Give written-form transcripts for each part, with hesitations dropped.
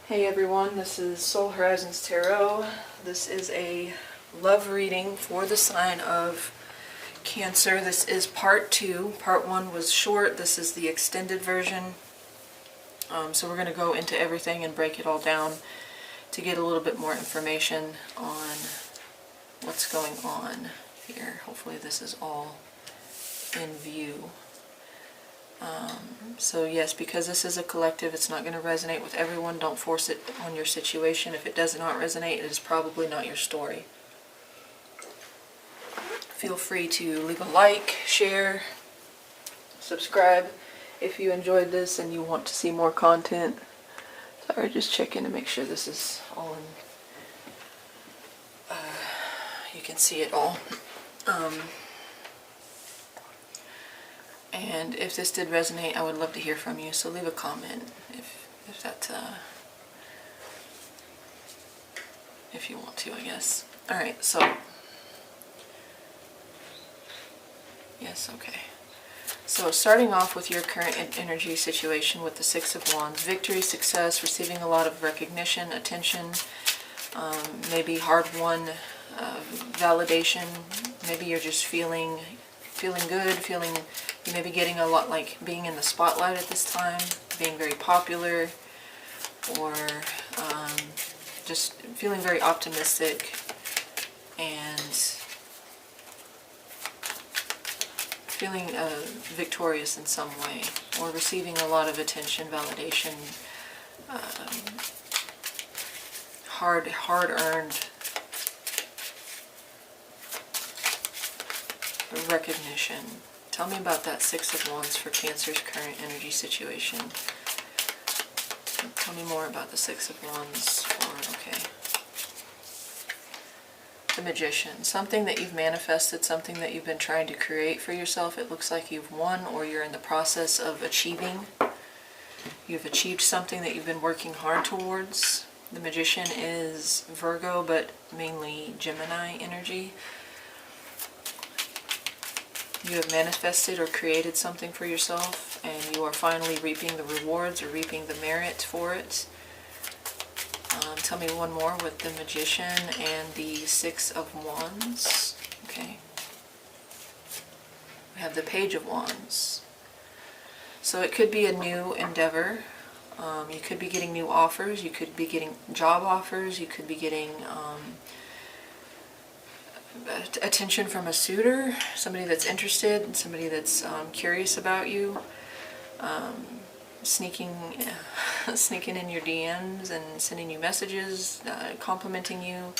Hey everyone, this is Soul Horizons Tarot. This is a love reading for the sign of Cancer. This is part 2. Part 1 was short. This is the extended version. So we're going to go into everything and break it all down to get a little bit more information on what's going on here. Hopefully this is all in view. So yes, because this is a collective, it's not going to resonate with everyone. Don't force it on your situation. If it does not resonate, it is probably not your story. Feel free to leave a like, share, subscribe if you enjoyed this and you want to see more content. Sorry, just checking to make sure this is all in, you can see it all. And if this did resonate, I would love to hear from you. So leave a comment if that if you want to, I guess. All right. So yes, okay. So starting off with your current energy situation with the Six of Wands, victory, success, receiving a lot of recognition, attention, maybe hard-won validation. Maybe you're just feeling good, you may be getting a lot, like being in the spotlight at this time, being very popular, or just feeling very optimistic and feeling victorious in some way, or receiving a lot of attention, validation, hard-earned recognition. Tell me about that Six of Wands for Cancer's current energy situation. Tell me more about the Six of Wands okay. The Magician. Something that you've manifested, something that you've been trying to create for yourself. It looks like you've won, or you're in the process of achieving. You've achieved something that you've been working hard towards. The Magician is Virgo, but mainly Gemini energy. You have manifested or created something for yourself, and you are finally reaping the rewards or reaping the merit for it. Tell me one more with the Magician and the Six of Wands. Okay. We have the Page of Wands. So it could be a new endeavor. You could be getting new offers. You could be getting job offers. You could be getting attention from a suitor, somebody that's interested, somebody that's curious about you, sneaking in your DMs and sending you messages, complimenting you,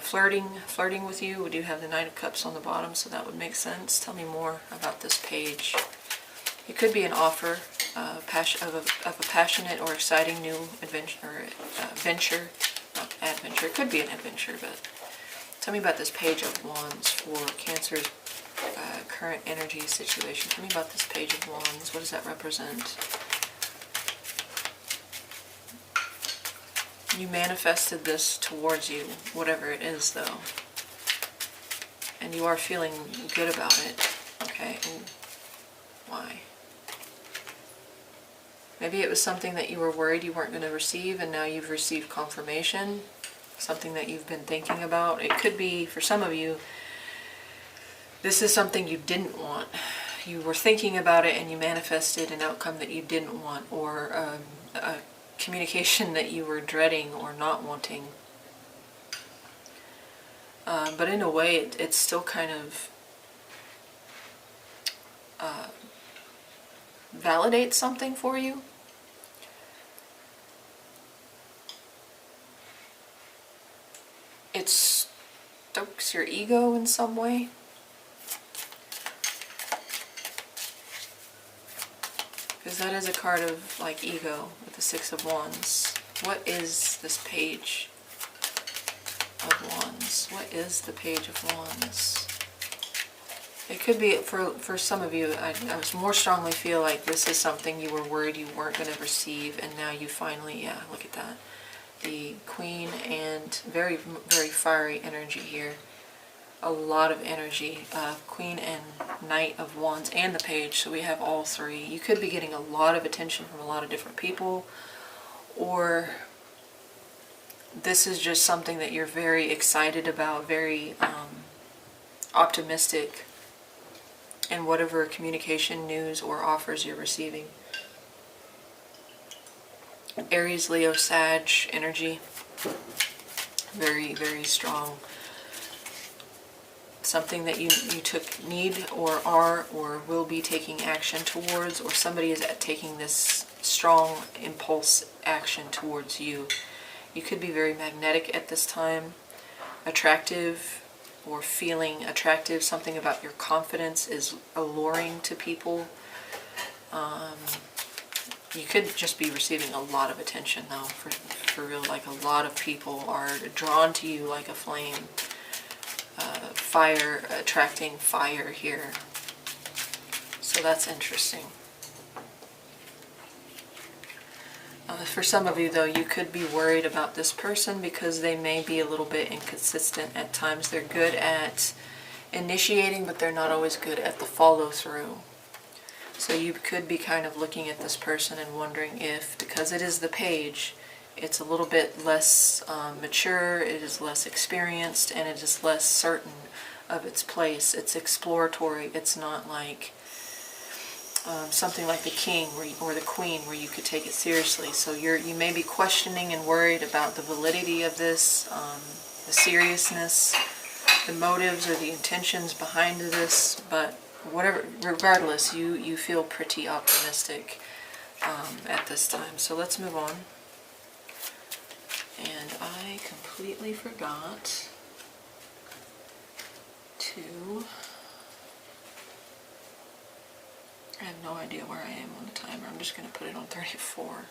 flirting with you. We do have the Knight of Cups on the bottom, so that would make sense. Tell me more about this page. It could be an offer of a passionate or exciting new adventure, not adventure. It could be an adventure, but tell me about this Page of Wands for Cancer's current energy situation. Tell me about this Page of Wands. What does that represent? You manifested this towards you, whatever it is, though. And you are feeling good about it. Okay, and why? Maybe it was something that you were worried you weren't going to receive, and now you've received confirmation. Something that you've been thinking about. It could be, for some of you, this is something you didn't want. You were thinking about it and you manifested an outcome that you didn't want, or a communication that you were dreading or not wanting. But in a way, it's still kind of validates something for you. It stokes your ego in some way. Because that is a card of, like, ego with the Six of Wands. What is this Page of Wands? What is the Page of Wands? It could be, for some of you, I more strongly feel like this is something you were worried you weren't going to receive, and now you finally, yeah, look at that. The Queen and very, very fiery energy here. A lot of energy. Queen and Knight of Wands and the Page, so we have all three. You could be getting a lot of attention from a lot of different people, or this is just something that you're very excited about, very optimistic in whatever communication, news, or offers you're receiving. Aries, Leo, Sag energy. Very, very strong. Something that you need or are or will be taking action towards, or somebody is taking this strong impulse action towards you. You could be very magnetic at this time, attractive or feeling attractive. Something about your confidence is alluring to people. You could just be receiving a lot of attention though, for real. Like a lot of people are drawn to you like a flame. Fire, attracting fire here. So that's interesting. For some of you though, you could be worried about this person because they may be a little bit inconsistent at times. They're good at initiating, but they're not always good at the follow through. So you could be kind of looking at this person and wondering if, because it is the Page, it's a little bit less mature, it is less experienced, and it is less certain of its place. It's exploratory. It's not like something like the King or the Queen where you could take it seriously. So you may be questioning and worried about the validity of this, the seriousness, the motives or the intentions behind this, but whatever, regardless, you feel pretty optimistic at this time. So let's move on. And I completely forgot to... I have no idea where I am on the timer. I'm just going to put it on 34.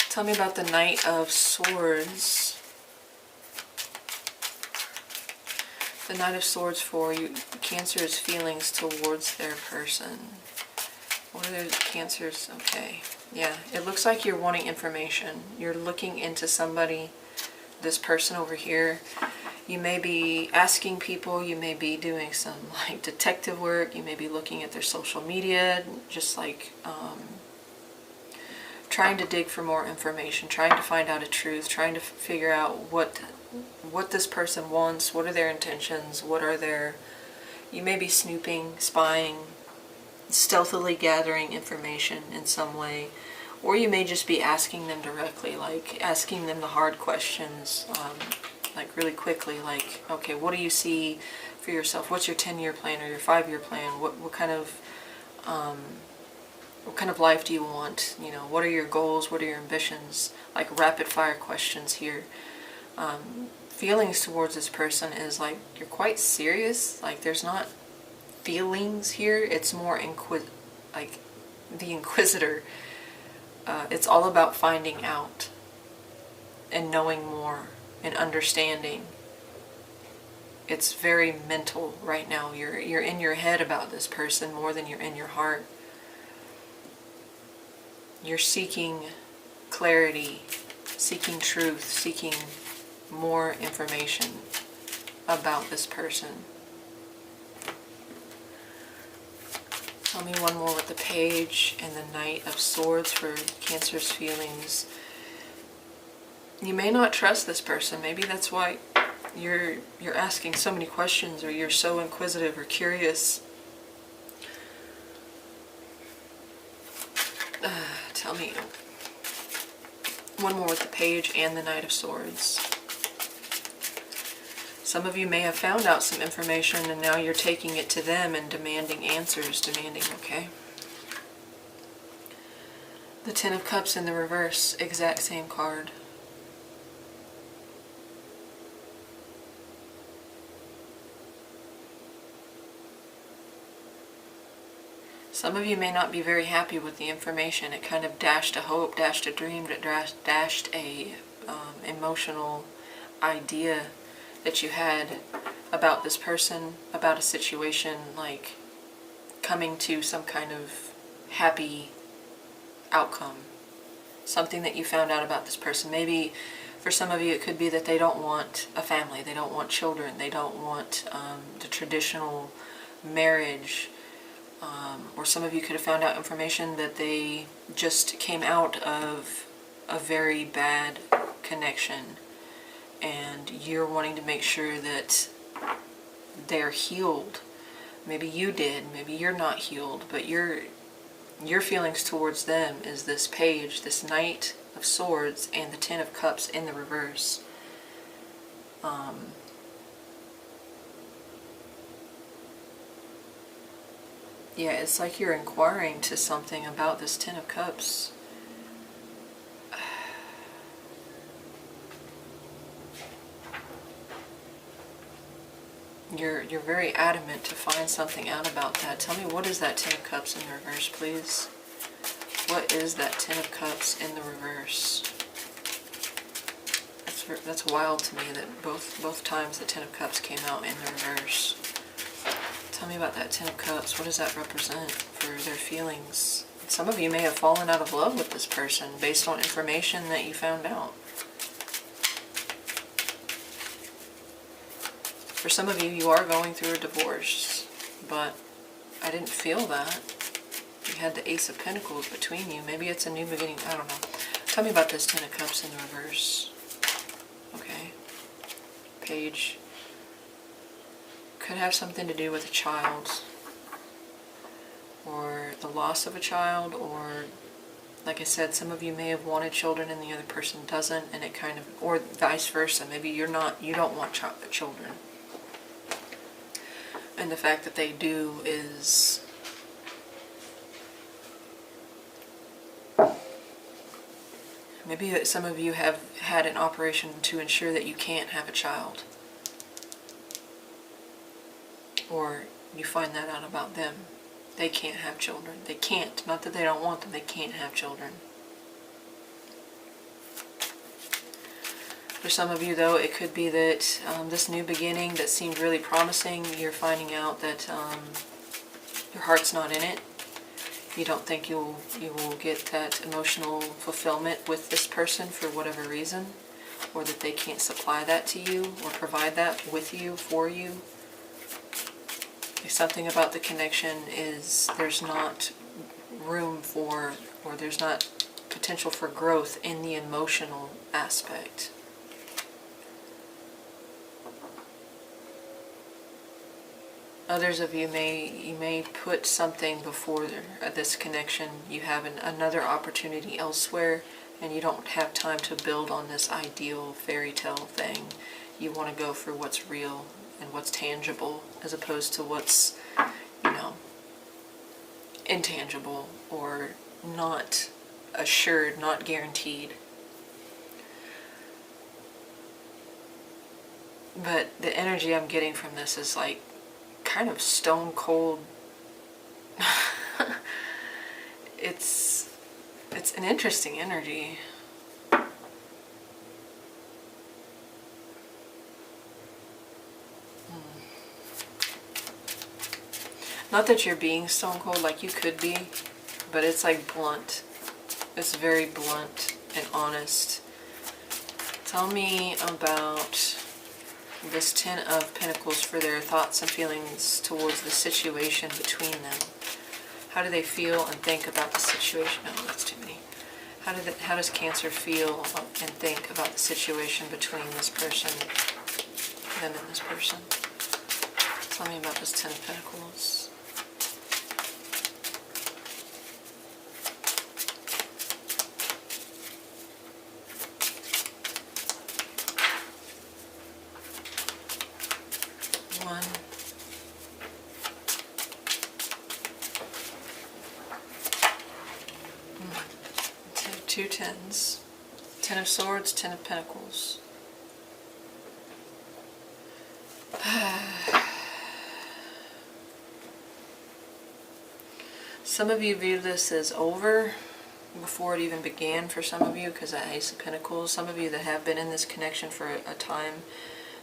Tell me about the Knight of Swords. The Knight of Swords for you, Cancer's feelings towards their person. What are their Cancer's? Okay. Yeah, it looks like you're wanting information. You're looking into somebody, this person over here. You may be asking people, you may be doing some like detective work, you may be looking at their social media, just like trying to dig for more information, trying to find out a truth, trying to figure out what this person wants, what are their intentions, what are their... You may be snooping, spying, stealthily gathering information in some way, or you may just be asking them directly, like asking them the hard questions, like really quickly, like, okay, what do you see for yourself? What's your 10-year plan or your 5-year plan? What kind of life do you want? You know, what are your goals? What are your ambitions? Like rapid fire questions here. Feelings towards this person is like you're quite serious. Like there's not feelings here. It's more like the Inquisitor. It's all about finding out and knowing more and understanding. It's very mental right now. You're in your head about this person more than you're in your heart. You're seeking clarity, seeking truth, seeking more information about this person. Tell me one more with the Page and the Knight of Swords for Cancer's feelings. You may not trust this person. Maybe that's why you're asking so many questions, or you're so inquisitive or curious. Tell me one more with the Page and the Knight of Swords. Some of you may have found out some information and now you're taking it to them and demanding answers, okay? The Ten of Cups in the reverse, exact same card. Some of you may not be very happy with the information. It kind of dashed a hope, dashed a dream, dashed a emotional idea that you had about this person, about a situation, like coming to some kind of happy outcome. Something that you found out about this person. Maybe for some of you it could be that they don't want a family, they don't want children, they don't want the traditional marriage. Or some of you could have found out information that they just came out of a very bad connection, and you're wanting to make sure that they're healed. Maybe you did, maybe you're not healed, but your feelings towards them is this page, this Knight of Swords and the Ten of Cups in the reverse. Yeah, it's like you're inquiring to something about this Ten of Cups. You're very adamant to find something out about that. Tell me, what is that Ten of Cups in the reverse, please? What is that Ten of Cups in the reverse? That's wild to me that both times the Ten of Cups came out in the reverse. Tell me about that Ten of Cups. What does that represent for their feelings? Some of you may have fallen out of love with this person based on information that you found out. For some of you, you are going through a divorce, but I didn't feel that. You had the Ace of Pentacles between you. Maybe it's a new beginning. I don't know. Tell me about this Ten of Cups in the reverse. Okay. Page. Could have something to do with a child, or the loss of a child, or, like I said, some of you may have wanted children and the other person doesn't, and it kind of, or vice versa. Maybe you don't want children. And the fact that they do is maybe some of you have had an operation to ensure that you can't have a child. Or you find that out about them. They can't have children. They can't. Not that they don't want them. They can't have children. For some of you, though, it could be that this new beginning that seemed really promising, you're finding out that your heart's not in it. You don't think you will get that emotional fulfillment with this person for whatever reason, or that they can't supply that to you or provide that with you, for you. Something about the connection is there's not room for, or there's not potential for growth in the emotional aspect. Others of you may put something before this connection. You have another opportunity elsewhere, and you don't have time to build on this ideal fairy tale thing. You want to go for what's real and what's tangible, as opposed to what's, intangible or not assured, not guaranteed. But the energy I'm getting from this is like kind of stone cold. It's an interesting energy. Not that you're being stone cold, like you could be, but it's like blunt. It's very blunt and honest. Tell me about this Ten of Pentacles for their thoughts and feelings towards the situation between them. How do they feel and think about the situation? Oh, that's too many. How does Cancer feel and think about the situation between this person, them and this person? Tell me about this Ten of Pentacles. One, two tens, Ten of Swords, Ten of Pentacles. Some of you view this as over before it even began for some of you, because of Ace of Pentacles. Some of you that have been in this connection for a time,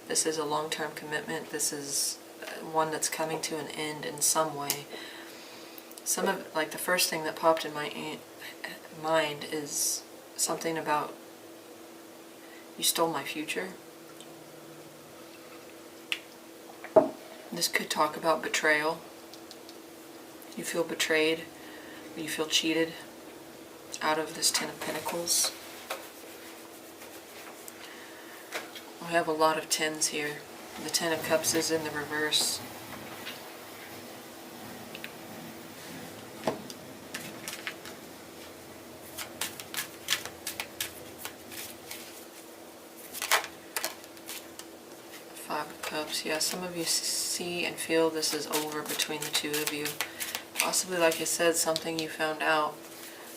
this is a long-term commitment. This is one that's coming to an end in some way. Some of, like, the first thing that popped in my mind is something about, you stole my future. This could talk about betrayal. You feel betrayed, or you feel cheated out of this Ten of Pentacles. We have a lot of tens here. The Ten of Cups is in the reverse. Five of Cups. Yeah, some of you see and feel this is over between the two of you. Possibly, like I said, something you found out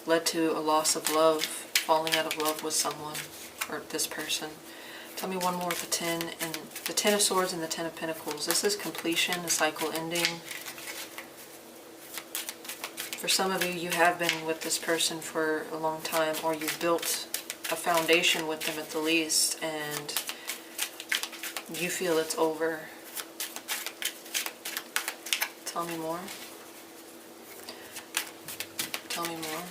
led to a loss of love, falling out of love with someone or this person. Tell me one more with the 10 and the 10 of Swords and the 10 of Pentacles. This is completion, a cycle ending. For some of you, you have been with this person for a long time, or you've built a foundation with them at the least, and you feel it's over. Tell me more. Tell me more.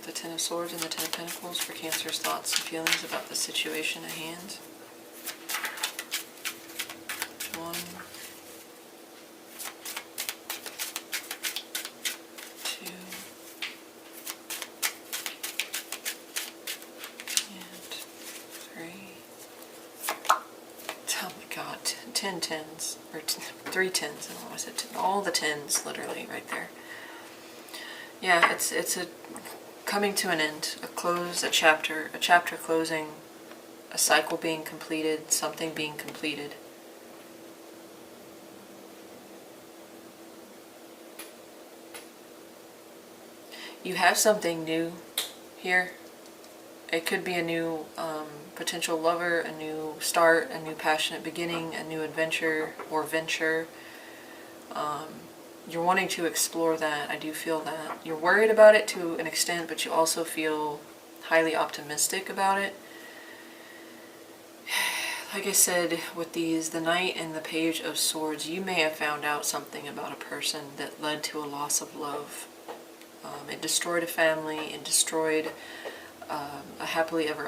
The Ten of Swords and the Ten of Pentacles for Cancer's thoughts and feelings about the situation at hand. 1, 2, and 3. Oh my God, 10 tens, or 3 tens, I don't know what I said, all the tens, literally, right there. Yeah, it's a coming to an end, a close, a chapter closing, a cycle being completed, something being completed. You have something new here. It could be a new potential lover, a new start, a new passionate beginning, a new adventure or venture. You're wanting to explore that. I do feel that. You're worried about it to an extent, but you also feel highly optimistic about it. Like I said, with these, the Knight and the Page of Swords, you may have found out something about a person that led to a loss of love. It destroyed a family. It destroyed a happily ever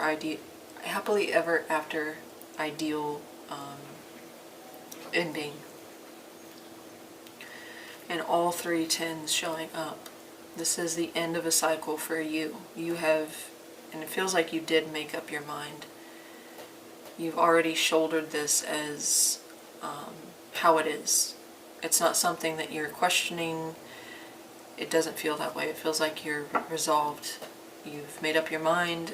after ideal ending. And all 3 tens showing up. This is the end of a cycle for you. You have, and it feels like you did make up your mind. You've already shouldered this as how it is. It's not something that you're questioning. It doesn't feel that way. It feels like you're resolved. You've made up your mind.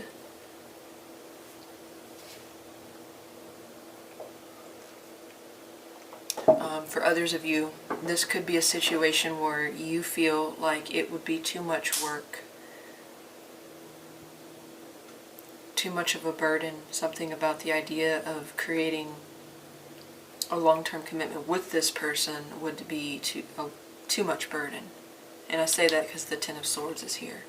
For others of you, this could be a situation where you feel like it would be too much work, too much of a burden, something about the idea of creating a long-term commitment with this person would be too much burden. And I say that because the Ten of Swords is here.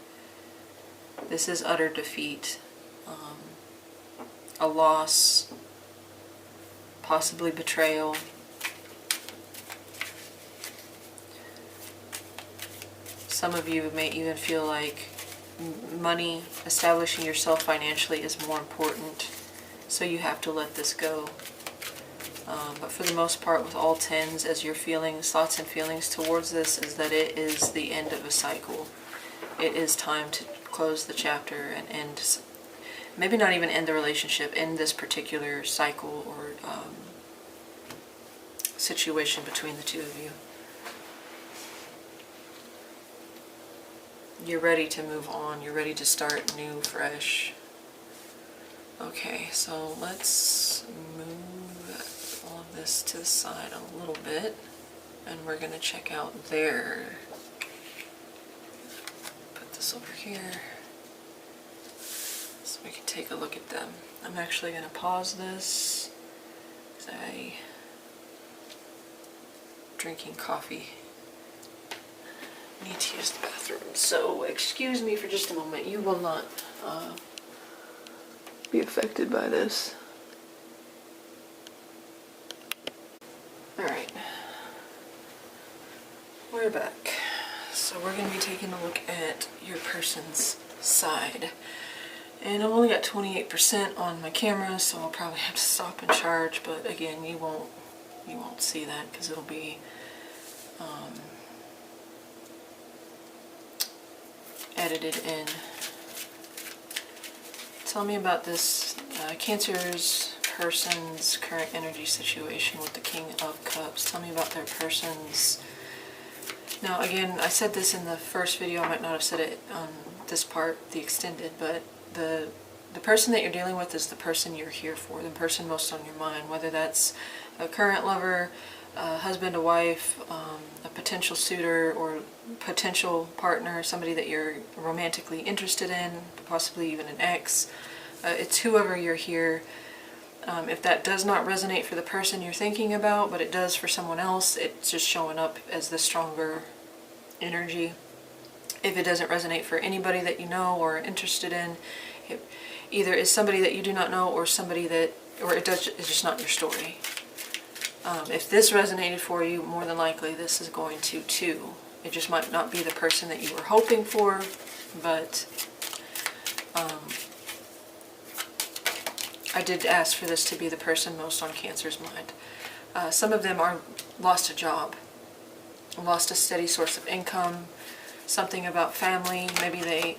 This is utter defeat, a loss, possibly betrayal. Some of you may even feel like money, establishing yourself financially is more important, so you have to let this go. But for the most part, with all tens, as your feelings, thoughts and feelings towards this is that it is the end of a cycle. It is time to close the chapter and end, maybe not even end the relationship, end this particular cycle or situation between the two of you. You're ready to move on. You're ready to start new, fresh. Okay, so let's move all of this to the side a little bit, and we're going to check out their. Put this over here so we can take a look at them. I'm actually going to pause this because I'm drinking coffee. Need to use the bathroom, so excuse me for just a moment. You will not be affected by this. Alright, we're back. So we're going to be taking a look at your person's side. And I've only got 28% on my camera, so I'll probably have to stop and charge, but again, you won't see that because it'll be edited in. Tell me about this Cancer's person's current energy situation with the King of Cups. Tell me about their person's... Now again, I said this in the first video, I might not have said it on this part, the extended, but the person that you're dealing with is the person you're here for, the person most on your mind, whether that's a current lover, a husband, a wife, a potential suitor or potential partner, somebody that you're romantically interested in, possibly even an ex. It's whoever you're here. If that does not resonate for the person you're thinking about, but it does for someone else, it's just showing up as the stronger energy. If it doesn't resonate for anybody that you know or are interested in, it either is somebody that you do not know or somebody that, or it's just not your story. If this resonated for you, more than likely this is going to too. It just might not be the person that you were hoping for, but I did ask for this to be the person most on Cancer's mind. Some of them are lost a job, lost a steady source of income, something about family. Maybe they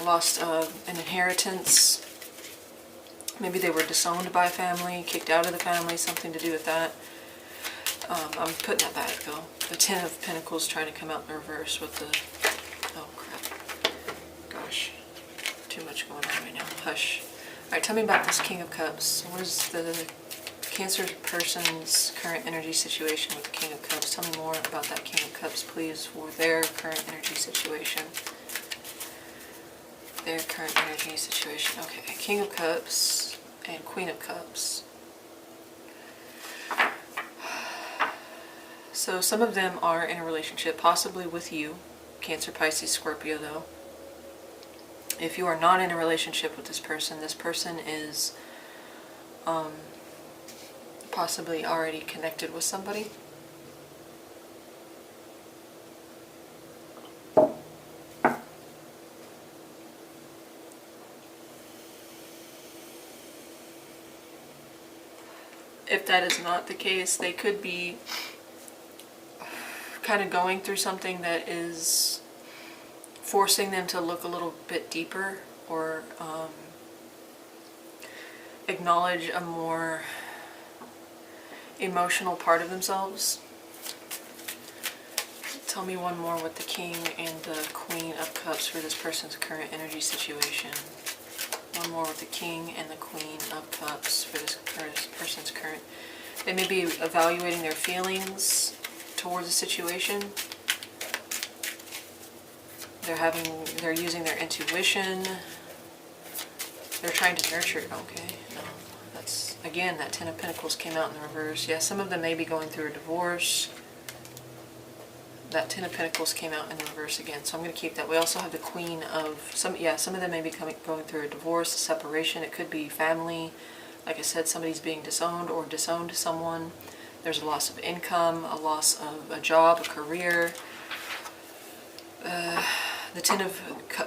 lost an inheritance. Maybe they were disowned by family, kicked out of the family, something to do with that. I'm putting that back though. The Ten of Pentacles trying to come out in reverse with the... Oh crap. Gosh. Too much going on right now. Hush. Alright, tell me about this King of Cups. What is the Cancer person's current energy situation with the King of Cups? Tell me more about that King of Cups, please, for their current energy situation. Their current energy situation. Okay, King of Cups and Queen of Cups. So some of them are in a relationship, possibly with you, Cancer, Pisces, Scorpio though. If you are not in a relationship with this person is possibly already connected with somebody. If that is not the case, they could be kind of going through something that is forcing them to look a little bit deeper or acknowledge a more emotional part of themselves. Tell me one more with the King and the Queen of Cups for this person's current energy situation. One more with the King and the Queen of Cups for this person's current... They may be evaluating their feelings towards the situation. They're using their intuition. They're trying to nurture it. Okay, no, that's, again, that Ten of Pentacles came out in the reverse. Yeah, some of them may be going through a divorce. That Ten of Pentacles came out in the reverse again, so I'm going to keep that. We also have the Queen of... some of them may be going through a divorce, a separation. It could be family. Like I said, somebody's being disowned or disowned someone. There's a loss of income, a loss of a job, a career. The Ten of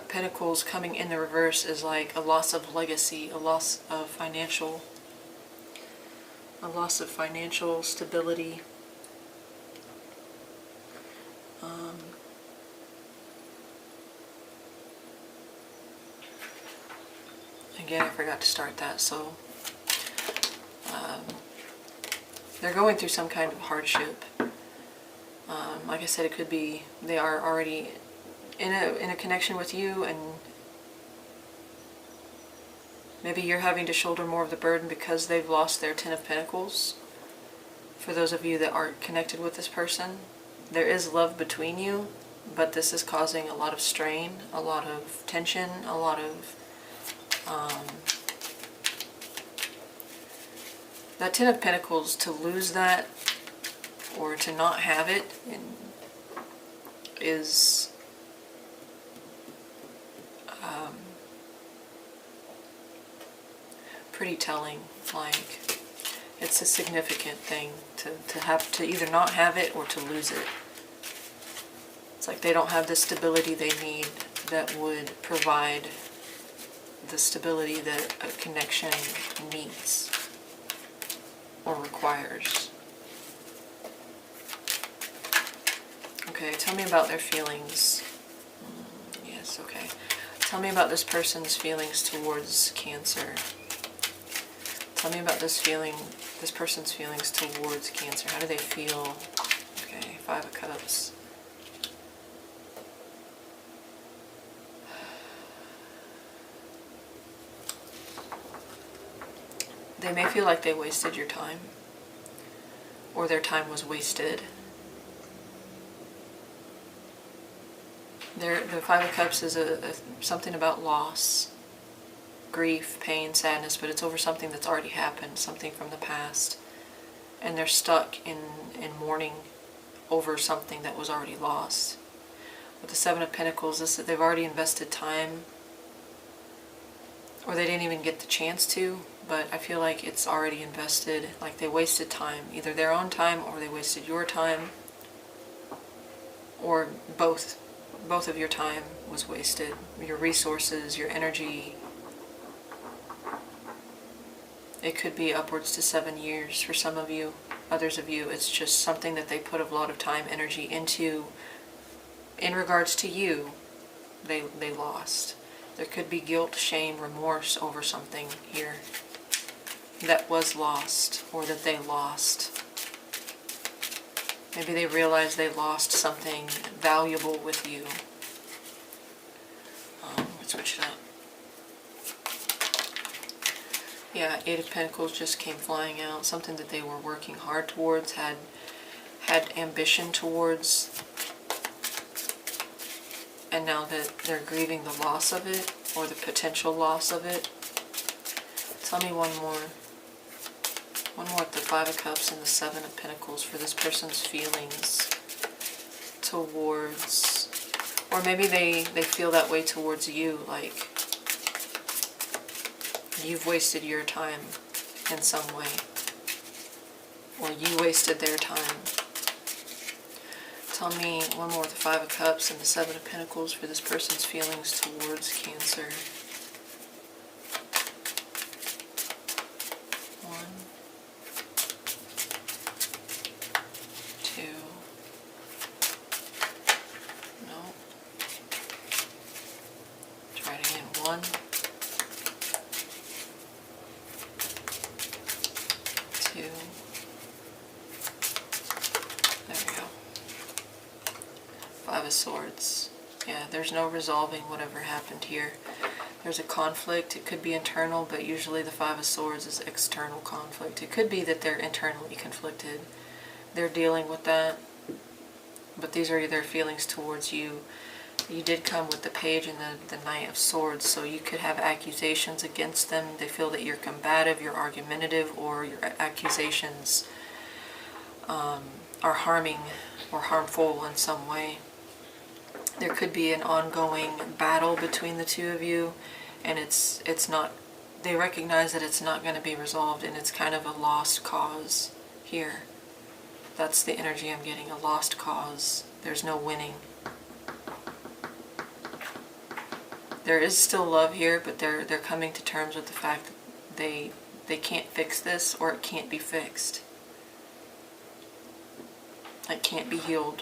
Pentacles coming in the reverse is like a loss of legacy, a loss of financial stability. Again, I forgot to start that, so they're going through some kind of hardship. Like I said, it could be they are already in a connection with you, and maybe you're having to shoulder more of the burden because they've lost their Ten of Pentacles. For those of you that aren't connected with this person, there is love between you, but this is causing a lot of strain, a lot of tension, a lot of that Ten of Pentacles, to lose that or to not have it is pretty telling. Like, it's a significant thing to have to either not have it or to lose it. It's like they don't have the stability they need that would provide the stability that a connection needs or requires. Okay, tell me about their feelings. Yes, okay. Tell me about this person's feelings towards Cancer. Tell me about this feeling, this person's feelings towards Cancer. How do they feel? Okay, Five of Cups. They may feel like they wasted your time, or their time was wasted. The Five of Cups is something about loss, grief, pain, sadness, but it's over something that's already happened, something from the past. And they're stuck in mourning over something that was already lost. With the Seven of Pentacles, this they've already invested time, or they didn't even get the chance to, but I feel like it's already invested, like they wasted time, either their own time or they wasted your time, or both of your time was wasted, your resources, your energy. It could be upwards to 7 years for some of you. Others of you, it's just something that they put a lot of time, energy into. In regards to you, they lost. There could be guilt, shame, remorse over something here that was lost, or that they lost. Maybe they realized they lost something valuable with you. Let's switch it up. Yeah, Eight of Pentacles just came flying out. Something that they were working hard towards, had ambition towards, and now that they're grieving the loss of it, or the potential loss of it. Tell me one more. One more with the Five of Cups and the Seven of Pentacles for this person's feelings towards, or maybe they feel that way towards you, like you've wasted your time in some way, or you wasted their time. Tell me one more with the Five of Cups and the Seven of Pentacles for this person's feelings towards Cancer. One, two, no. Try it again. One, two. There we go. Five of Swords. Yeah, there's no resolving whatever happened here. There's a conflict. It could be internal, but usually the Five of Swords is external conflict. It could be that they're internally conflicted. They're dealing with that, but these are their feelings towards you. You did come with the Page and the Knight of Swords, so you could have accusations against them. They feel that you're combative, you're argumentative, or your accusations are harming or harmful in some way. There could be an ongoing battle between the two of you, and it's not, they recognize that it's not going to be resolved, and it's kind of a lost cause here. That's the energy I'm getting, a lost cause. There's no winning. There is still love here, but they're coming to terms with the fact that they can't fix this, or it can't be fixed. It can't be healed.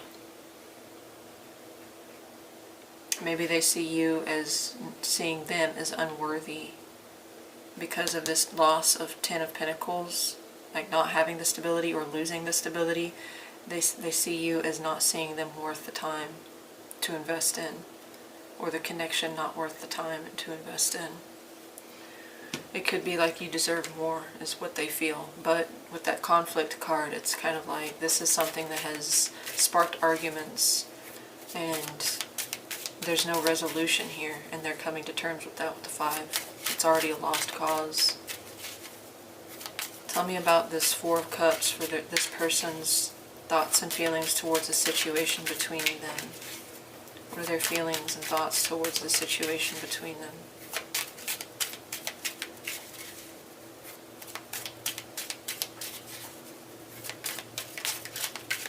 Maybe they see you as seeing them as unworthy because of this loss of Ten of Pentacles, like not having the stability or losing the stability. They see you as not seeing them worth the time to invest in, or the connection not worth the time to invest in. It could be like you deserve more is what they feel, but with that conflict card, it's kind of like this is something that has sparked arguments, and there's no resolution here, and they're coming to terms with that with the Five. It's already a lost cause. Tell me about this Four of Cups for this person's thoughts and feelings towards the situation between them. What are their feelings and thoughts towards the situation between them?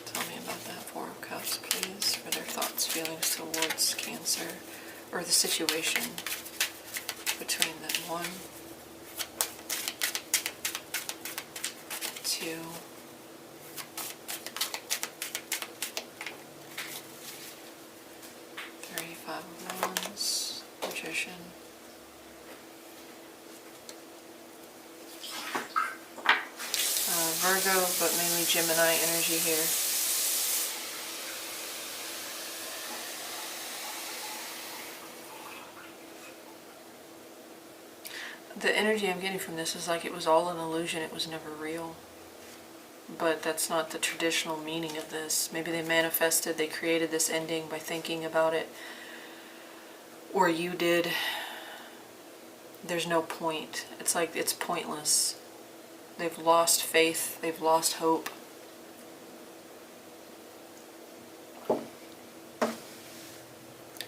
Tell me about that Four of Cups, please, for their thoughts, feelings towards Cancer, or the situation between them. One, two, three, Five of Wands, Magician. Virgo, but mainly Gemini energy here. The energy I'm getting from this is like it was all an illusion, it was never real. But that's not the traditional meaning of this. Maybe they manifested, they created this ending by thinking about it. Or you did. There's no point. It's like it's pointless. They've lost faith, they've lost hope.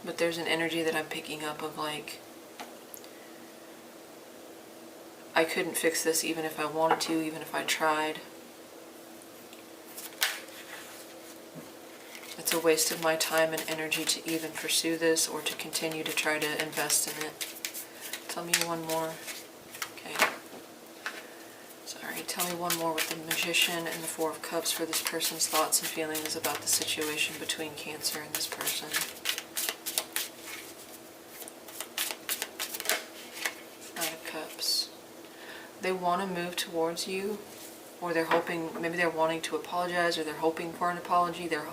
But there's an energy that I'm picking up of like, I couldn't fix this even if I wanted to, even if I tried. It's a waste of my time and energy to even pursue this or to continue to try to invest in it. Tell me one more. Okay. Sorry, tell me one more with the Magician and the Four of Cups for this person's thoughts and feelings about the situation between Cancer and this person. Nine of Cups. They want to move towards you, or they're hoping, maybe they're wanting to apologize, or they're hoping for an apology. They're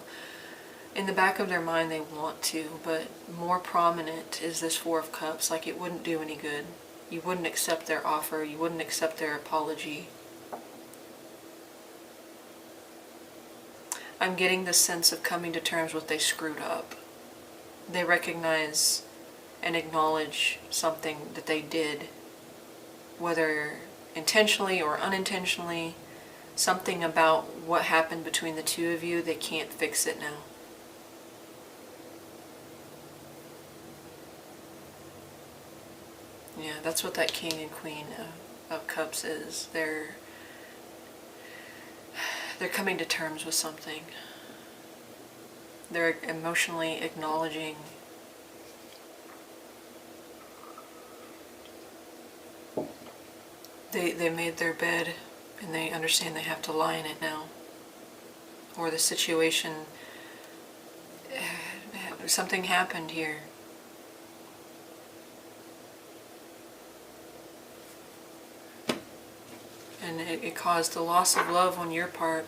in the back of their mind they want to, but more prominent is this Four of Cups. Like it wouldn't do any good. You wouldn't accept their offer. You wouldn't accept their apology. I'm getting the sense of coming to terms with they screwed up. They recognize and acknowledge something that they did, whether intentionally or unintentionally, something about what happened between the two of you, they can't fix it now. Yeah, that's what that King and Queen of Cups is. They're coming to terms with something. They're emotionally acknowledging they made their bed and they understand they have to lie in it now. Or the situation, something happened here. And it caused a loss of love on your part.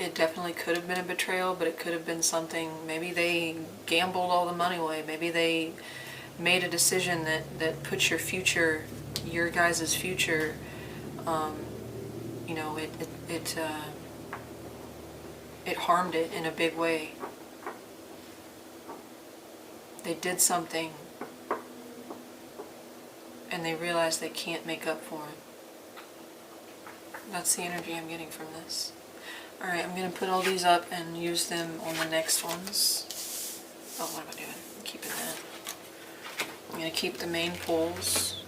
It definitely could have been a betrayal, but it could have been something, maybe they gambled all the money away. Maybe they made a decision that puts your future, your guys' future, you know, it harmed it in a big way. They did something and they realize they can't make up for it. That's the energy I'm getting from this. Alright, I'm going to put all these up and use them on the next ones. Oh, what am I doing? I'm keeping that. I'm going to keep the main poles.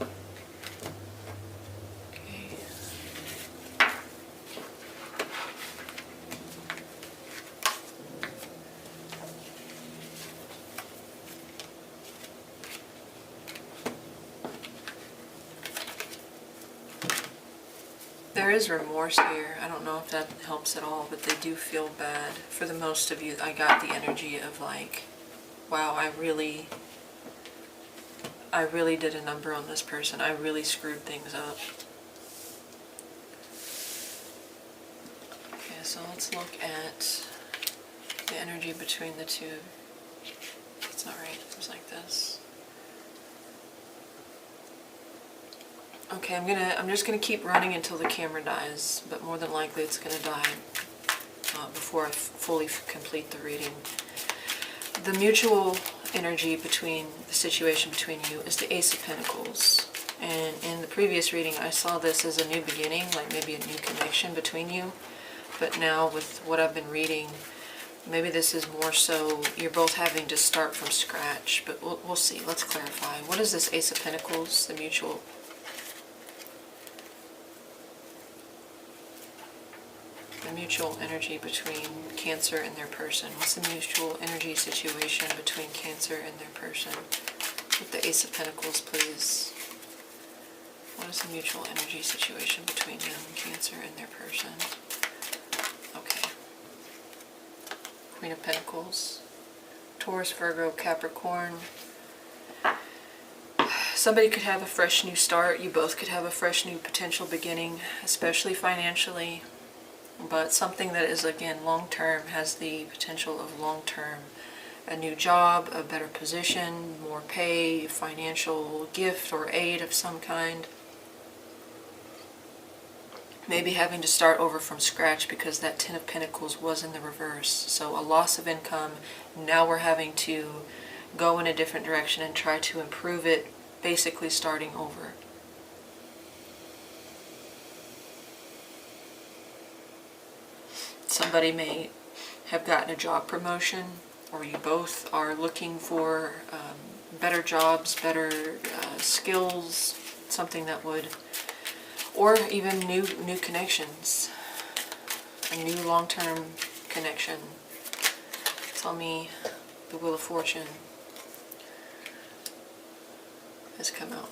Okay. There is remorse here. I don't know if that helps at all, but they do feel bad. For the most of you, I got the energy of like, wow, I really did a number on this person. I really screwed things up. Okay, so let's look at the energy between the two. It's not right. It was like this. Okay, I'm just gonna keep running until the camera dies, but more than likely it's gonna die before I fully complete the reading. The mutual energy between the situation between you is the Ace of Pentacles. And in the previous reading, I saw this as a new beginning, like maybe a new connection between you. But now with what I've been reading, maybe this is more so you're both having to start from scratch. But we'll see. Let's clarify. What is this Ace of Pentacles, the mutual? The mutual energy between Cancer and their person. What's the mutual energy situation between Cancer and their person? With the Ace of Pentacles, please. What is the mutual energy situation between them, Cancer and their person? Okay. Queen of Pentacles. Taurus, Virgo, Capricorn. somebody could have a fresh new start. You both could have a fresh new potential beginning, especially financially. But something that is, again, long-term, has the potential of long-term. A new job, a better position, more pay, financial gift or aid of some kind. Maybe having to start over from scratch because that Ten of Pentacles was in the reverse. So a loss of income. Now we're having to go in a different direction and try to improve it, basically starting over. Somebody may have gotten a job promotion, or you both are looking for better jobs, better skills, something that would, or even new connections, a new long-term connection. Tell me the Wheel of Fortune has come out.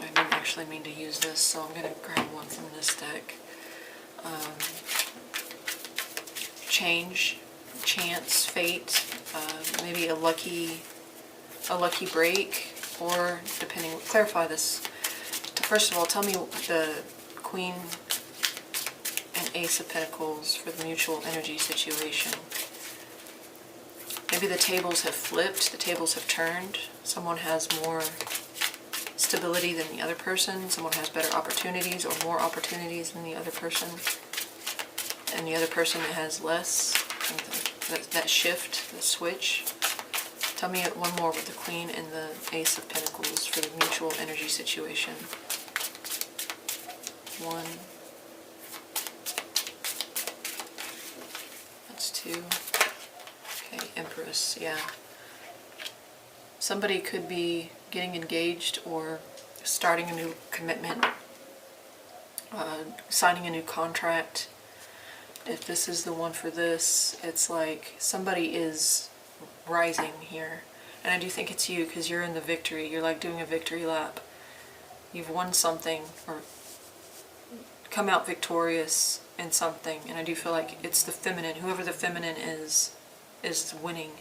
I didn't actually mean to use this, so I'm going to grab one from this deck. Change, chance, fate, maybe a lucky break, or depending, clarify this. First of all, tell me the Queen and Ace of Pentacles for the mutual energy situation. Maybe the tables have flipped, the tables have turned. Someone has more stability than the other person. Someone has better opportunities or more opportunities than the other person. And the other person has less. That shift, the switch. Tell me one more with the Queen and the Ace of Pentacles for the mutual energy situation. One. That's two. Okay, Empress, yeah. Somebody could be getting engaged or starting a new commitment, signing a new contract. If this is the one for this, it's like somebody is rising here. And I do think it's you, because you're in the victory. You're like doing a victory lap. You've won something or come out victorious in something. And I do feel like it's the feminine. Whoever the feminine is winning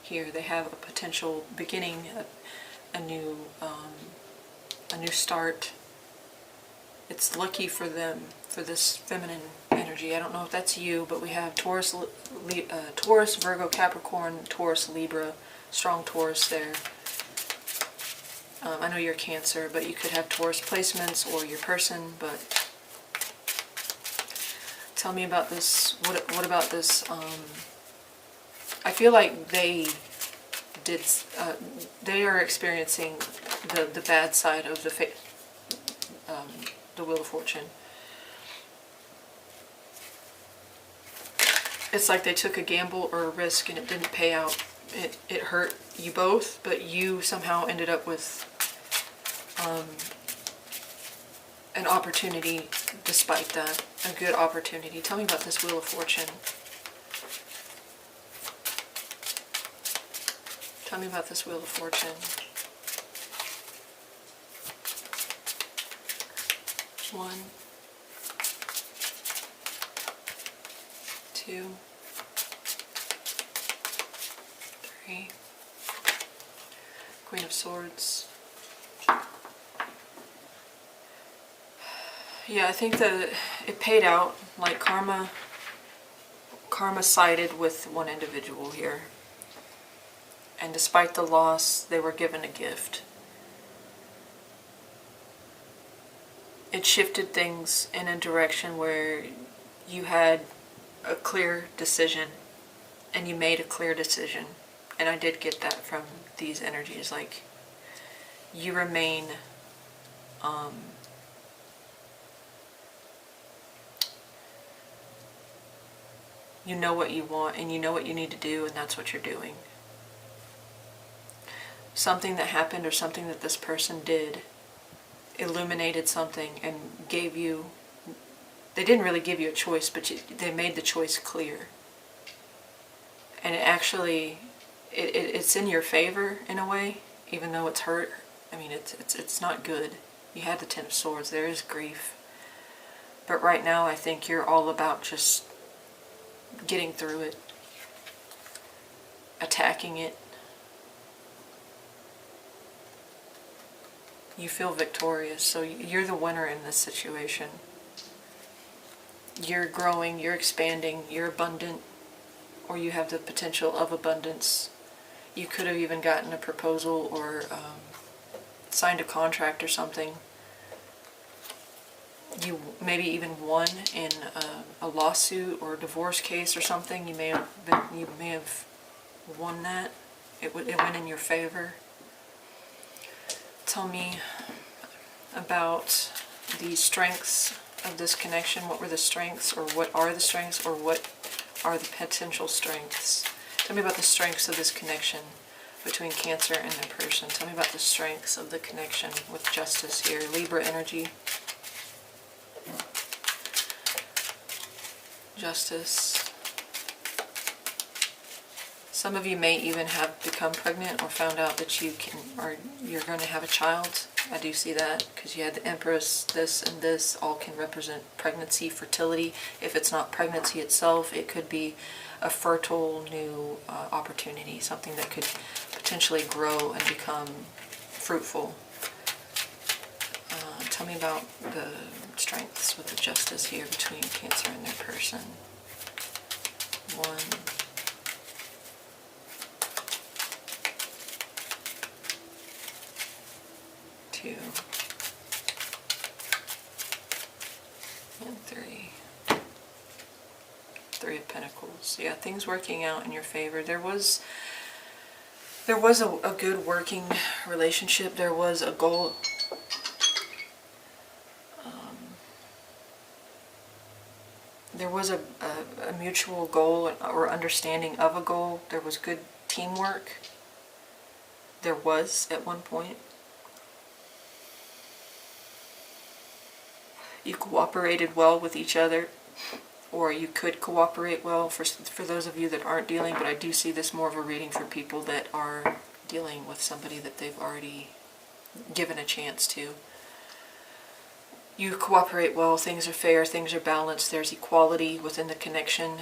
here. They have a potential beginning, a new start. It's lucky for them, for this feminine energy. I don't know if that's you, but we have Taurus, Virgo, Capricorn, Taurus, Libra, strong Taurus there. I know you're Cancer, but you could have Taurus placements or your person, but tell me about this. What about this? I feel like they are experiencing the bad side of the Wheel of Fortune. It's like they took a gamble or a risk and it didn't pay out. It hurt you both, but you somehow ended up with an opportunity despite that. A good opportunity. Tell me about this Wheel of Fortune. Tell me about this Wheel of Fortune. One, two, three. Queen of Swords. Yeah, I think that it paid out. Like karma sided with one individual here. And despite the loss, they were given a gift. It shifted things in a direction where you had a clear decision and you made a clear decision. And I did get that from these energies. Like, you remain you know what you want and you know what you need to do, and that's what you're doing. Something that happened or something that this person did illuminated something and gave you, they didn't really give you a choice, but they made the choice clear. And it actually, it's in your favor in a way, even though it's hurt. I mean, it's not good. You had the Ten of Swords, there is grief. But right now I think you're all about just getting through it, attacking it. You feel victorious, so you're the winner in this situation. You're growing, you're expanding, you're abundant, or you have the potential of abundance. You could have even gotten a proposal or signed a contract or something. You maybe even won in a lawsuit or a divorce case or something. You may have won that. It went in your favor. Tell me about the strengths of this connection. What were the strengths, or what are the strengths, or what are the potential strengths? Tell me about the strengths of this connection between Cancer and their person. Tell me about the strengths of the connection with Justice here. Libra energy. Justice. Some of you may even have become pregnant or found out that you're going to have a child. I do see that because you had the Empress, this and this all can represent pregnancy, fertility. If it's not pregnancy itself, it could be a fertile new opportunity, something that could potentially grow and become fruitful. Tell me about the strengths with the Justice here between Cancer and their person. 1, 2, and 3. 3 of Pentacles. Yeah, things working out in your favor. There was a good working relationship. There was a goal. There was a mutual goal or understanding of a goal. There was good teamwork. There was at one point. You cooperated well with each other, or you could cooperate well for those of you that aren't dealing, but I do see this more of a reading for people that are dealing with somebody that they've already given a chance to. You cooperate well, things are fair, things are balanced, there's equality within the connection,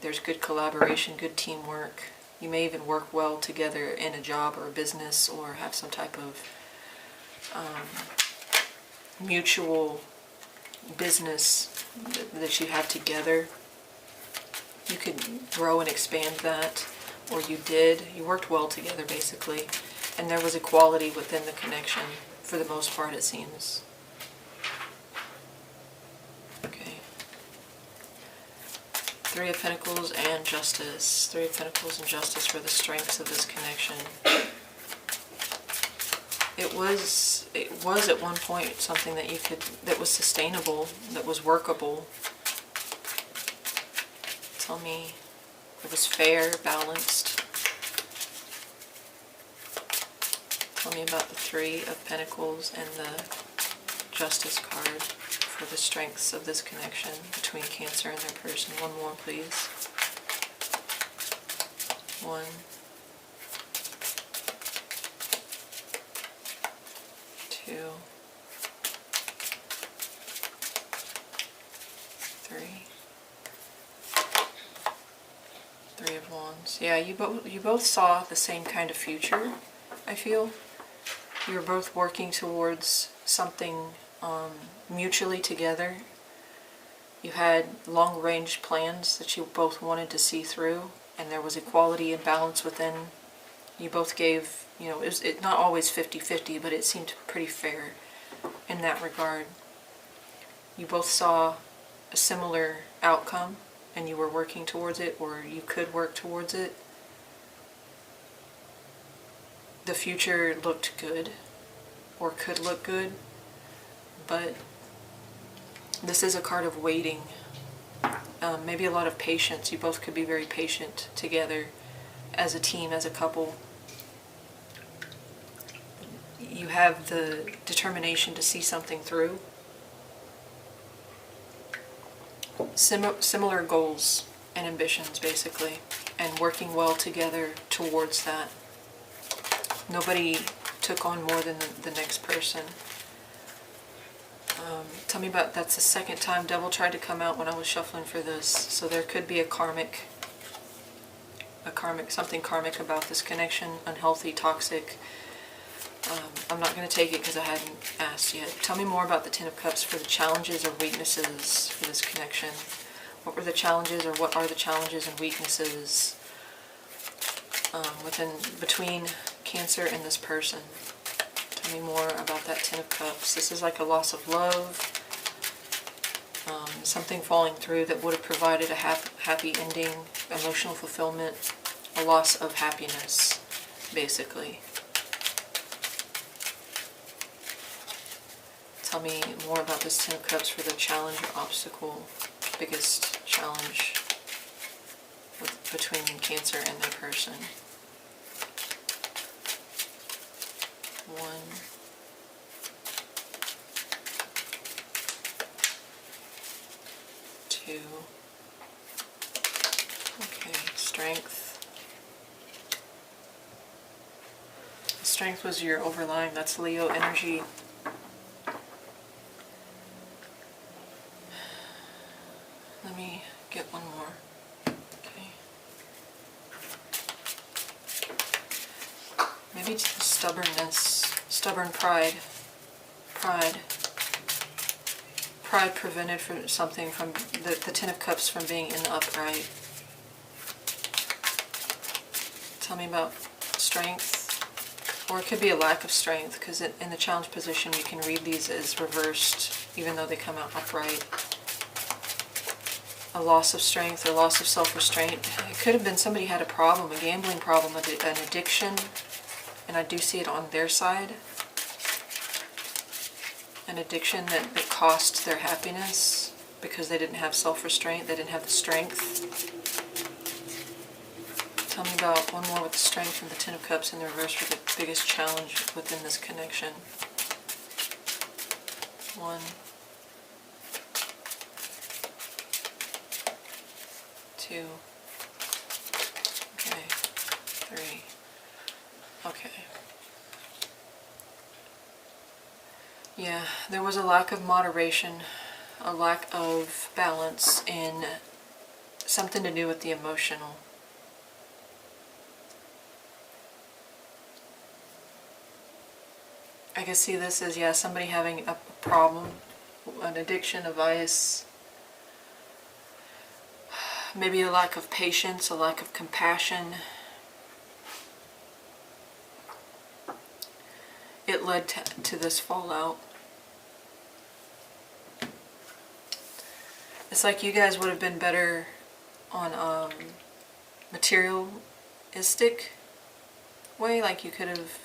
there's good collaboration, good teamwork. You may even work well together in a job or a business, or have some type of mutual business that you have together. You could grow and expand that, or you did. You worked well together, basically, and there was equality within the connection, for the most part, it seems. Okay. 3 of Pentacles and Justice. 3 of Pentacles and Justice for the strengths of this connection. It was at one point something that was sustainable, that was workable. Tell me, it was fair, balanced. Tell me about the 3 of Pentacles and the Justice card for the strengths of this connection between Cancer and their person. One more, please. 1, 2, 3. 3 of Wands. Yeah, you both saw the same kind of future, I feel. You were both working towards something mutually together. You had long-range plans that you both wanted to see through, and there was equality and balance within. You both gave, it was not always 50-50, but it seemed pretty fair in that regard. You both saw a similar outcome, and you were working towards it, or you could work towards it. The future looked good, or could look good, but this is a card of waiting. Maybe a lot of patience. You both could be very patient together as a team, as a couple. You have the determination to see something through. Similar goals and ambitions, basically, and working well together towards that. Nobody took on more than the next person. Tell me about, that's the second time Devil tried to come out when I was shuffling for this, so there could be something karmic about this connection, unhealthy, toxic, I'm not going to take it because I hadn't asked yet. Tell me more about the Ten of Cups for the challenges or weaknesses for this connection. What were the challenges, or what are the challenges and weaknesses between Cancer and this person? Tell me more about that Ten of Cups. This is like a loss of love, something falling through that would have provided a happy ending, emotional fulfillment, a loss of happiness, basically. Tell me more about this Ten of Cups for the challenge or obstacle, biggest challenge between Cancer and their person. 1, 2. Okay, strength. Strength was your overlying, that's Leo energy. Let me get one more. Okay. Maybe stubbornness, stubborn pride. Pride prevented from something, from the Ten of Cups from being in the upright. Tell me about strength. Or it could be a lack of strength, because in the challenge position you can read these as reversed, even though they come out upright. A loss of strength or loss of self-restraint. It could have been somebody had a problem, a gambling problem, an addiction, and I do see it on their side. An addiction that cost their happiness because they didn't have self-restraint, they didn't have the strength. Tell me about one more with the strength and the Ten of Cups in the reverse for the biggest challenge within this connection. 1, 2, okay, 3, okay. Yeah, there was a lack of moderation, a lack of balance in something to do with the emotional. I can see this as, yeah, somebody having a problem, an addiction, a vice, maybe a lack of patience, a lack of compassion. It led to this fallout. It's like you guys would have been better on materialistic way, like you could have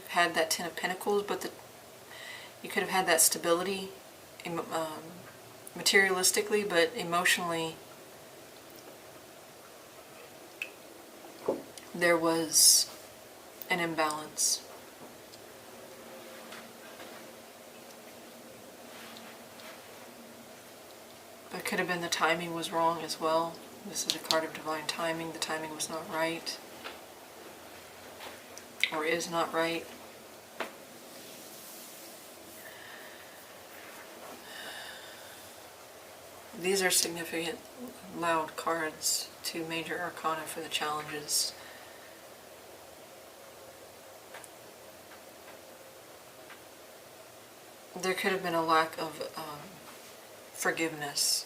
had that Ten of Pentacles, but you could have had that stability materialistically, but emotionally there was an imbalance. It could have been the timing was wrong as well. This is a card of divine timing. The timing was not right, or is not right. These are significant, loud cards, 2 major arcana for the challenges. There could have been a lack of forgiveness,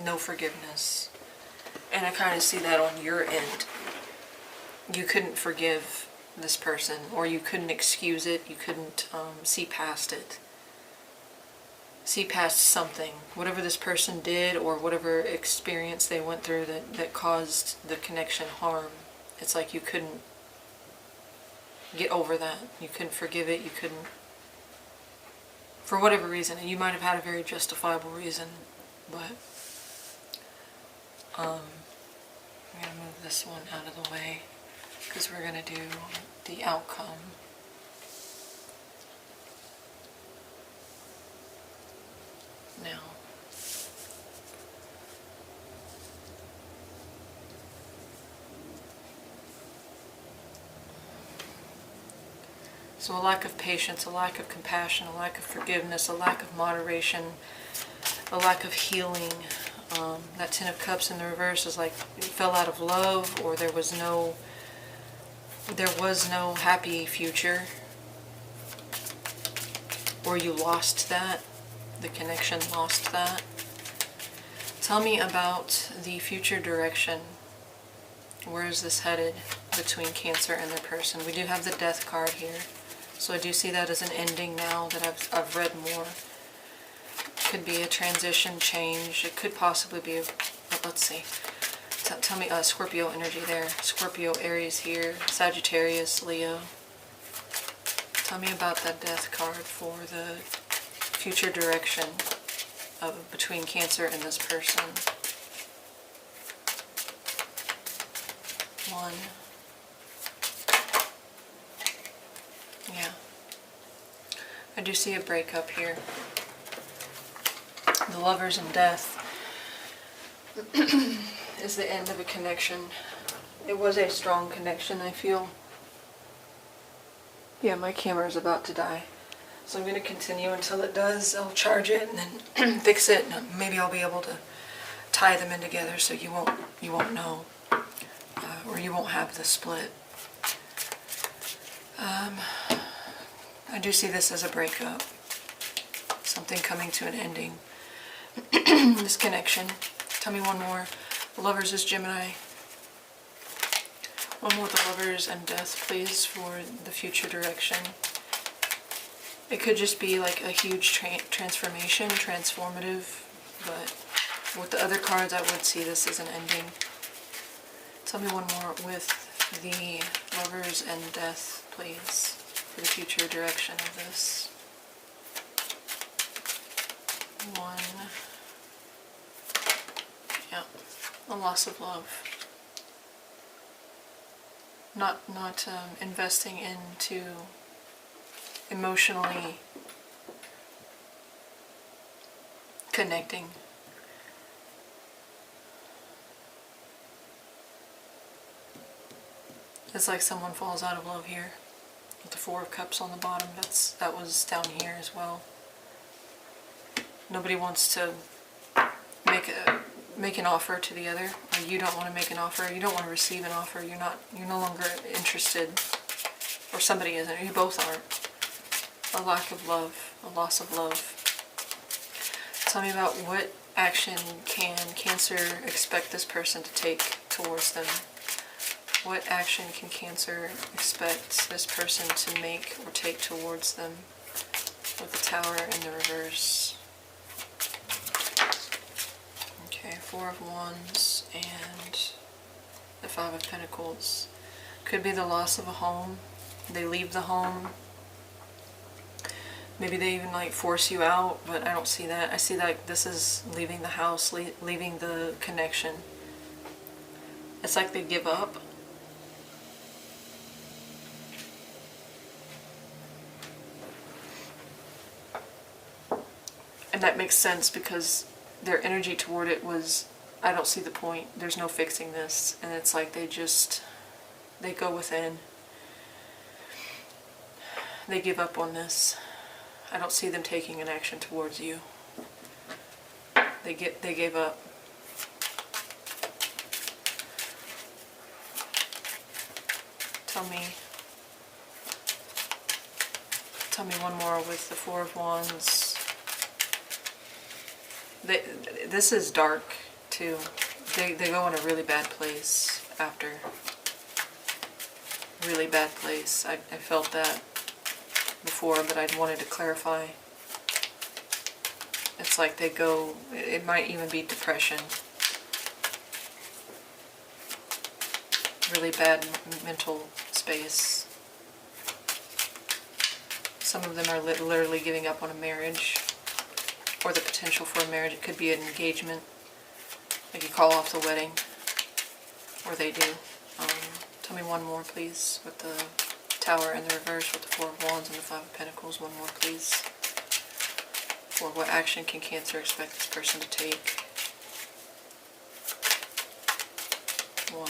no forgiveness. And I kind of see that on your end. You couldn't forgive this person, or you couldn't excuse it, you couldn't see past it. See past something, whatever this person did or whatever experience they went through that caused the connection harm. It's like you couldn't get over that. You couldn't forgive it, you couldn't, for whatever reason, and you might have had a very justifiable reason, but I'm going to move this one out of the way because we're going to do the outcome. Now. So a lack of patience, a lack of compassion, a lack of forgiveness, a lack of moderation, a lack of healing. That Ten of Cups in the reverse is like you fell out of love, or there was no happy future or you lost that, the connection lost that. Tell me about the future direction. Where is this headed between Cancer and their person? We do have the Death card here, so I do see that as an ending now that I've read more. Could be a transition, change. It could possibly be a, let's see. Tell me, Scorpio energy there. Scorpio, Aries here. Sagittarius, Leo. Tell me about that Death card for the future direction of between Cancer and this person. 1. Yeah. I do see a breakup here. The Lovers and Death is the end of a connection. It was a strong connection, I feel. Yeah, my camera is about to die. So I'm going to continue until it does. I'll charge it and then fix it, and maybe I'll be able to tie them in together so you won't know, or you won't have the split. I do see this as a breakup, something coming to an ending. This connection. Tell me one more. The Lovers is Gemini. One more, the Lovers and Death, please, for the future direction. It could just be like a huge transformation, transformative, but with the other cards I would see this as an ending. Tell me one more with the Lovers and Death, please, for the future direction of this. 1. Yeah, a loss of love. Not investing into emotionally connecting. It's like someone falls out of love here with the 4 of Cups on the bottom. That was down here as well. Nobody wants to make an offer to the other, or you don't want to make an offer. You don't want to receive an offer. You're no longer interested, or somebody isn't. You both aren't. A lack of love, a loss of love. Tell me about what action can Cancer expect this person to take towards them. What action can Cancer expect this person to make or take towards them with the Tower in the reverse? Okay, 4 of Wands and the 5 of Pentacles. Could be the loss of a home. They leave the home. Maybe they even like force you out, but I don't see that. I see like this is leaving the house, leaving the connection. It's like they give up. And that makes sense because their energy toward it was, I don't see the point. There's no fixing this. And it's like they go within. They give up on this. I don't see them taking an action towards you. They gave up. Tell me one more with the 4 of Wands. This is dark too. They go in a really bad place after. Really bad place. I felt that before, but I wanted to clarify. It's like they go, it might even be depression. Really bad mental space. Some of them are literally giving up on a marriage, or the potential for a marriage. It could be an engagement, like you call off the wedding, or they do. Tell me one more, please, with the Tower in the reverse, with the 4 of Wands and the 5 of Pentacles. One more, please. Or what action can Cancer expect this person to take? 1.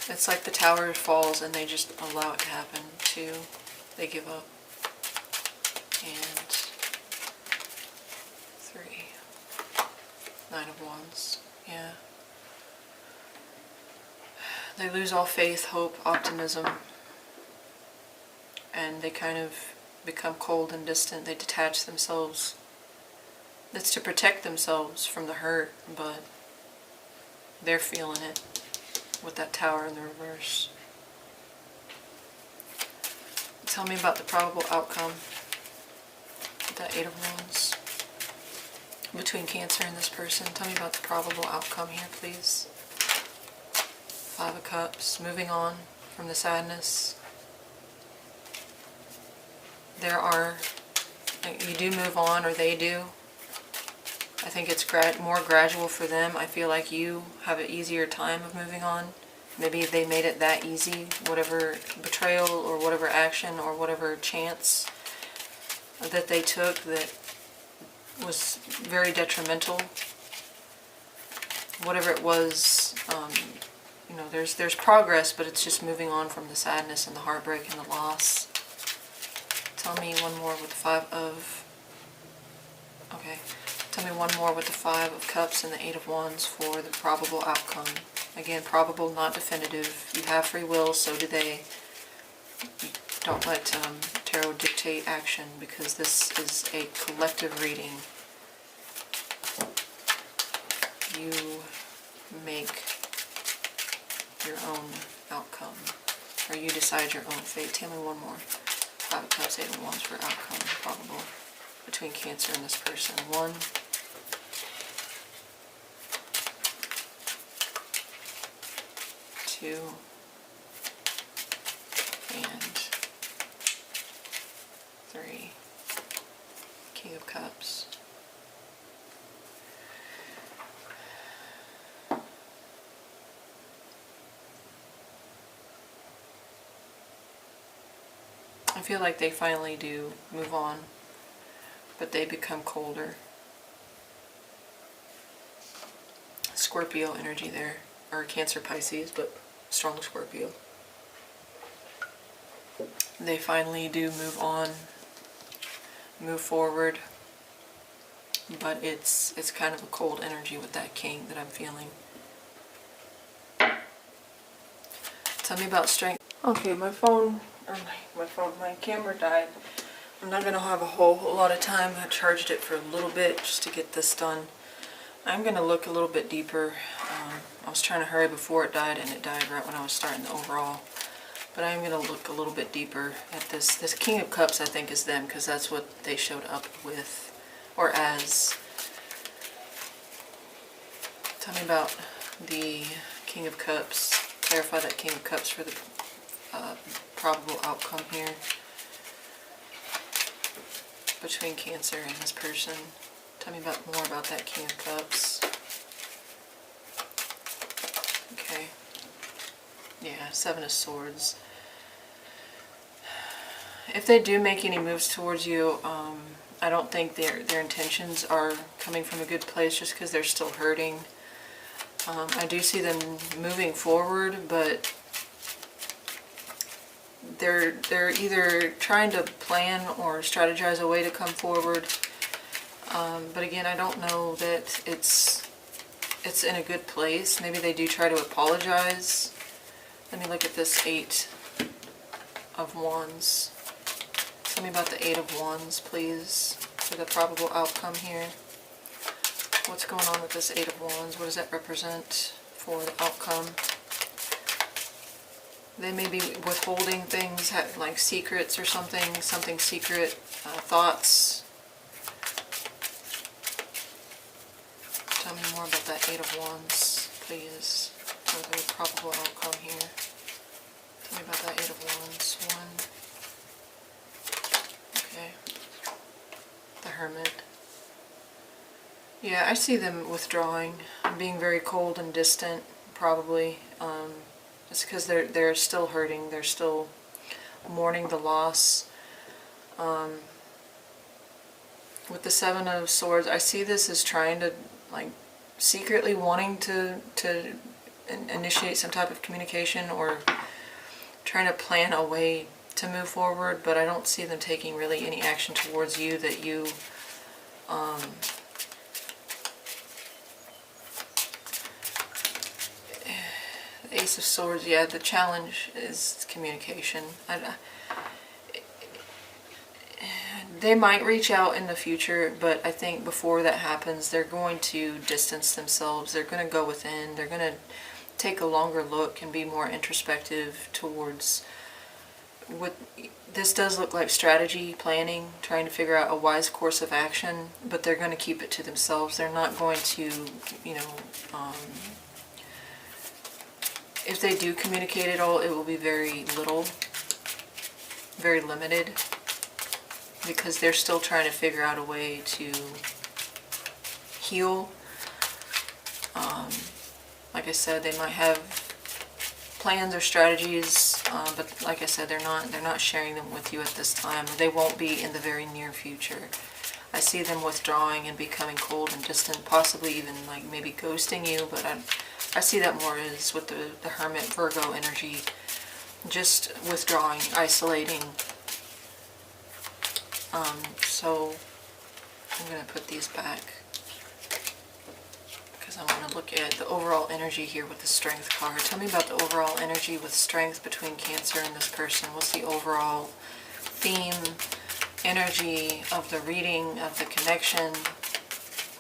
It's like the Tower falls and they just allow it to happen. 2. They give up. And 3. 9 of Wands. Yeah. They lose all faith, hope, optimism. and they kind of become cold and distant. They detach themselves. That's to protect themselves from the hurt, but they're feeling it with that Tower in the reverse. Tell me about the probable outcome with that Eight of Wands between Cancer and this person. Tell me about the probable outcome here, please. Five of Cups, moving on from the sadness. You do move on, or they do. I think it's more gradual for them. I feel like you have an easier time of moving on. Maybe they made it that easy, whatever betrayal or whatever action or whatever chance that they took that was very detrimental. Whatever it was, you know, there's progress, but it's just moving on from the sadness and the heartbreak and the loss. Tell me one more with the Tell me one more with the Five of Cups and the Eight of Wands for the probable outcome. Again, probable, not definitive. You have free will, so do they. Don't let tarot dictate action, because this is a collective reading. You make your own outcome, or you decide your own fate. Tell me one more. Five of Cups, Eight of Wands for outcome, probable, between Cancer and this person. 1, 2, and 3. King of Cups. I feel like they finally do move on, but they become colder. Scorpio energy there, or Cancer, Pisces, but strong Scorpio. They finally do move on, move forward, but it's kind of a cold energy with that King that I'm feeling. Tell me about strength. Okay, my camera died. I'm not going to have a whole lot of time. I charged it for a little bit just to get this done. I'm going to look a little bit deeper. I was trying to hurry before it died, and it died right when I was starting the overall. But I'm going to look a little bit deeper at this. This King of Cups, I think, is them, because that's what they showed up with, or as. Tell me about the King of Cups. Clarify that King of Cups for the probable outcome here between Cancer and this person. Tell me more about that King of Cups. Okay. Yeah, Seven of Swords. If they do make any moves towards you, I don't think their intentions are coming from a good place, just because they're still hurting. I do see them moving forward, but they're either trying to plan or strategize a way to come forward. But again, I don't know that it's in a good place. Maybe they do try to apologize. Let me look at this Eight of Wands. Tell me about the Eight of Wands, please, for the probable outcome here. What's going on with this Eight of Wands? What does that represent for the outcome? They may be withholding things, like secrets or something secret, thoughts. Tell me more about that Eight of Wands, please, for the probable outcome here. Tell me about that Eight of Wands. 1. Okay. The Hermit. Yeah, I see them withdrawing, being very cold and distant, probably. It's because they're still hurting. They're still mourning the loss. With the Seven of Swords, I see this as trying to, like, secretly wanting to initiate some type of communication, or trying to plan a way to move forward, but I don't see them taking really any action towards you that you Ace of Swords, yeah, the challenge is communication. they might reach out in the future, but I think before that happens, they're going to distance themselves. They're going to go within. They're going to take a longer look and be more introspective towards what this does look like: strategy, planning, trying to figure out a wise course of action, but they're going to keep it to themselves. They're not going to, if they do communicate at all, it will be very little, very limited, because they're still trying to figure out a way to heal. Like I said, they might have plans or strategies, but like I said, they're not sharing them with you at this time. They won't be in the very near future. I see them withdrawing and becoming cold and distant, possibly even like maybe ghosting you, but I see that more as with the Hermit Virgo energy, just withdrawing, isolating. So I'm going to put these back because I want to look at the overall energy here with the Strength card. Tell me about the overall energy with Strength between Cancer and this person. What's the overall theme, energy of the reading, of the connection?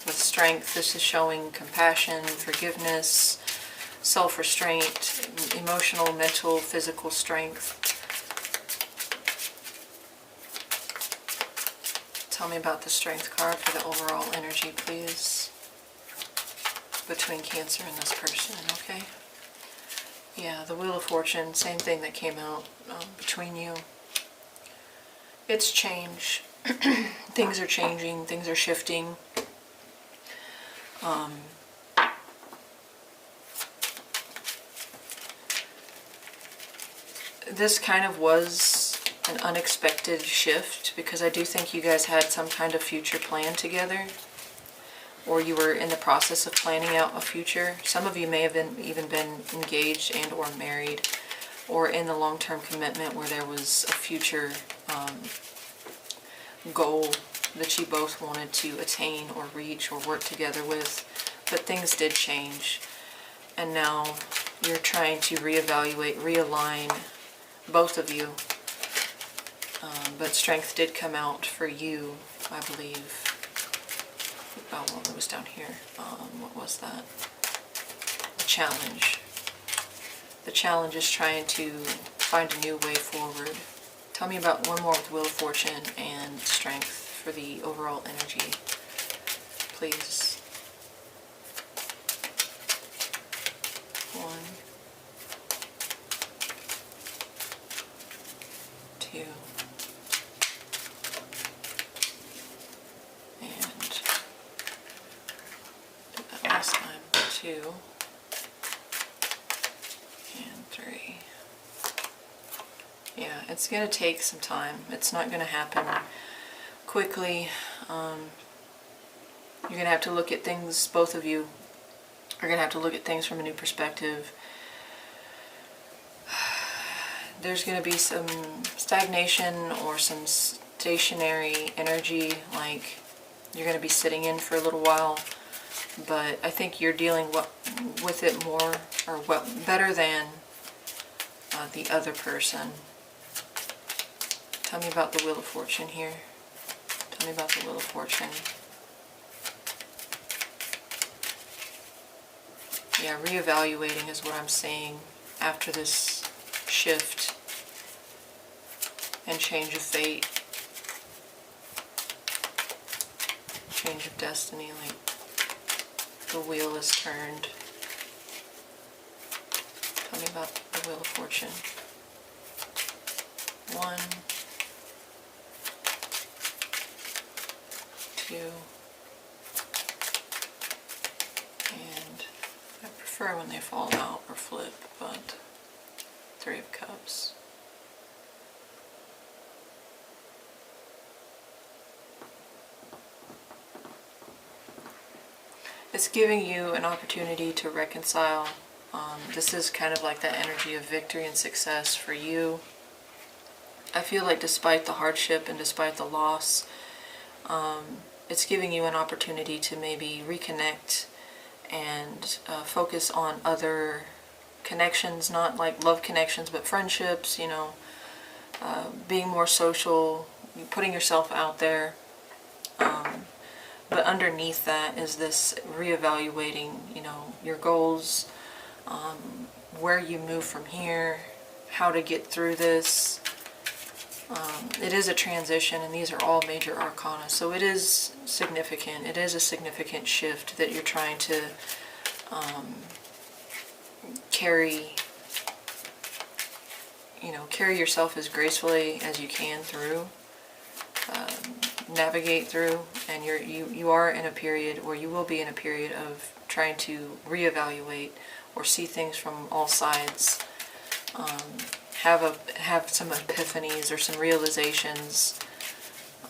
With Strength, this is showing compassion, forgiveness, self-restraint, emotional, mental, physical strength. Tell me about the Strength card for the overall energy, please, between Cancer and this person, okay? Yeah, the Wheel of Fortune, same thing that came out between you. It's change. Things are changing, things are shifting. This kind of was an unexpected shift, because I do think you guys had some kind of future plan together, or you were in the process of planning out a future. Some of you may have even been engaged and or married, or in the long-term commitment where there was a future goal that you both wanted to attain or reach or work together with. But things did change, and now you're trying to reevaluate, realign, both of you. But Strength did come out for you, I believe. Oh, well, it was down here. What was that? The challenge. The challenge is trying to find a new way forward. Tell me about one more with Wheel of Fortune and Strength for the overall energy, please. 1, 2, and did that last time. 2 and 3. Yeah, it's going to take some time. It's not going to happen quickly. You're going to have to look at things, both of you are going to have to look at things from a new perspective. There's going to be some stagnation or some stationary energy, like you're going to be sitting in for a little while, but I think you're dealing with it more, or better than the other person. Tell me about the Wheel of Fortune here. Tell me about the Wheel of Fortune. Yeah, reevaluating is what I'm seeing after this shift and change of fate, change of destiny, like the wheel is turned. Tell me about the Wheel of Fortune. 1, 2, and I prefer when they fall out or flip, but 3 of Cups. It's giving you an opportunity to reconcile. This is kind of like that energy of victory and success for you. I feel like despite the hardship and despite the loss, it's giving you an opportunity to maybe reconnect and focus on other connections, not like love connections, but friendships, you know, being more social, putting yourself out there. But underneath that is this reevaluating, your goals, where you move from here, how to get through this. It is a transition, and these are all major arcana, so it is significant. It is a significant shift that you're trying to carry yourself as gracefully as you can through, navigate through, and you are in a period, or you will be in a period of trying to reevaluate or see things from all sides. Have some epiphanies or some realizations,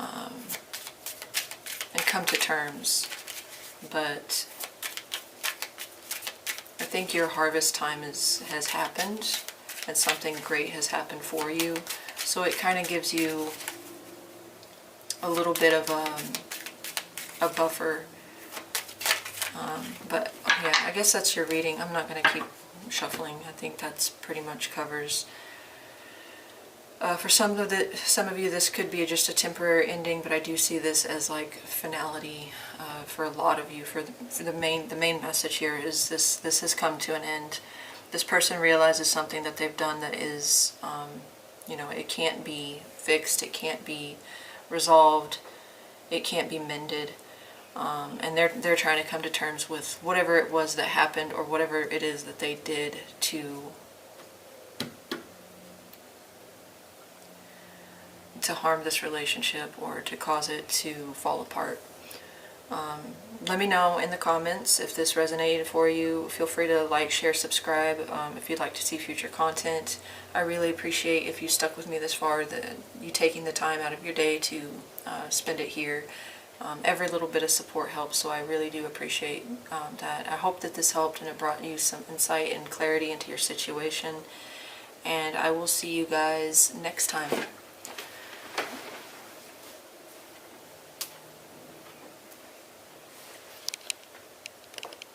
and come to terms. But I think your harvest time has happened, and something great has happened for you. So it kind of gives you a little bit of a buffer. But yeah, I guess that's your reading. I'm not going to keep shuffling. I think that's pretty much covers. For some of you, this could be just a temporary ending, but I do see this as like finality. For a lot of you, for the main message here is this has come to an end. This person realizes something that they've done that is, it can't be fixed, it can't be resolved, it can't be mended, and they're trying to come to terms with whatever it was that happened, or whatever it is that they did to harm this relationship, or to cause it to fall apart. Let me know in the comments if this resonated for you. Feel free to like, share, subscribe if you'd like to see future content. I really appreciate if you stuck with me this far, you taking the time out of your day to spend it here. Every little bit of support helps, so I really do appreciate that. I hope that this helped and it brought you some insight and clarity into your situation. And I will see you guys next time.